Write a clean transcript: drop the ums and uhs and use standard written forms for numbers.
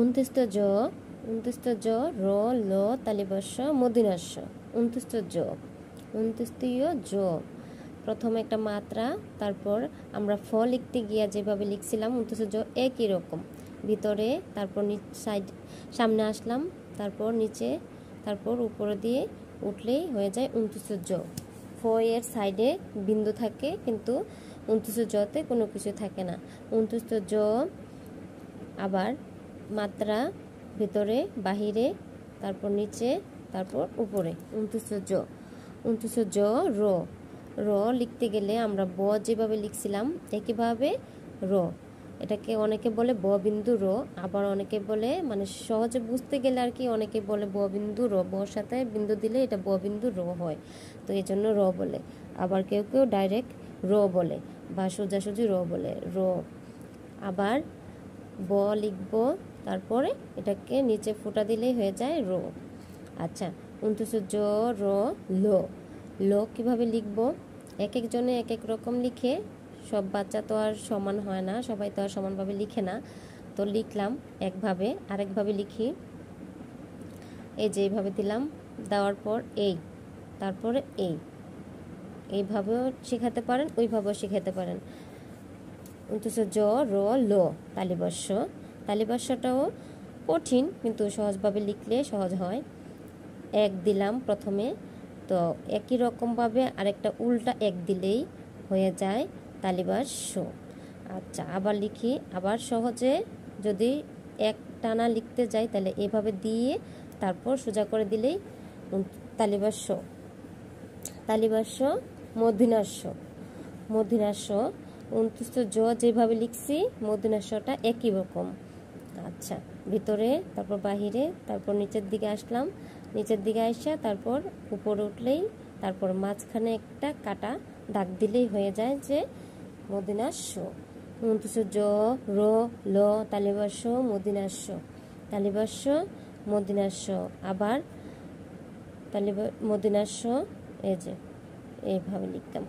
উনত্রিশটা জ, উনত্রিশটা জ, র, ল, তালিবস্য, মূর্ধন্যাস্য। উনত্রিশটা জ, উনত্রিশটিয় জ, প্রথমে একটা মাত্রা, তারপর আমরা ফ লিখতে গিয়ে যেভাবে লিখছিলাম উনত্রিশটা জ একই রকম, ভিতরে, তারপর সাইড সামনে আসলাম, তারপর নিচে, তারপর উপরে দিয়ে উঠলেই হয়ে যায় উনত্রিশটা জ। ফ এর সাইডে বিন্দু থাকে, কিন্তু উনত্রিশটা জতে কোনো কিছু থাকে না। উনত্রিশটা জ, আবার মাত্রা, ভিতরে, বাহিরে, তারপর নিচে, তারপর উপরে, উনত্রিশটা জ। উনত্রিশটা জ, র, র লিখতে গেলে আমরা ব যেভাবে লিখছিলাম একইভাবে র, এটাকে অনেকে বলে ব বিন্দু র, আবার অনেকে বলে, মানে সহজে বুঝতে গেলে আর কি, অনেকে বলে ব বিন্দু র, বর সাথে বিন্দু দিলে এটা ব বিন্দু র হয়, তো এই জন্য র বলে। আবার কেউ কেউ ডাইরেক্ট র বলে বা সোজাসুজি র বলে, র। আবার ব লিখব, তারপরে এটাকে নিচে ফুটা দিলেই হয়ে যায় র। আচ্ছা, উনত্রিশটা জ, র, ল। ল কীভাবে লিখব? এক একজনে এক এক রকম লিখে, সব বাচ্চা তো আর সমান হয় না, সবাই তো আর সমানভাবে লিখে না, তো লিখলাম একভাবে, আরেকভাবে লিখি, এই যে এইভাবে দিলাম, দেওয়ার পর এই, তারপরে এইভাবেও শেখাতে পারেন, ওইভাবেও শেখাতে পারেন। উনত্রিশটা জ, র, ল, তালিবস্য। তালিবস্যটাও কঠিন, কিন্তু সহজভাবে লিখলে সহজ হয়। এক দিলাম প্রথমে, তো একই রকমভাবে আরেকটা উল্টা এক দিলেই হয়ে যায় তালিবস্য। আচ্ছা, আবার লিখি, আবার সহজে যদি এক টানা লিখতে যাই তাহলে এভাবে দিয়ে তারপর সোজা করে দিলেই তালিবস্য। তালিবস্য, মূর্ধন্যাস্য। মূর্ধন্যাস্য, উনত্রিশটা জ যেভাবে লিখছি মূর্ধন্যাস্যটা একই রকম। আচ্ছা, ভিতরে, তারপর বাহিরে, তারপর নিচের দিকে আসলাম, নিচের দিকে আসা, তারপর উপরে উঠলেই, তারপর মাঝখানে একটা কাটা দাগ দিলেই হয়ে যায় যে মূর্ধন্যাস্য। উনত্রিশটা জ, র, ল, তালিবস্য, মূর্ধন্যাস্য, তালিবস্য, মূর্ধন্যাস্য, আবার মূর্ধন্যাস্য, এই যে এইভাবে লিখতাম।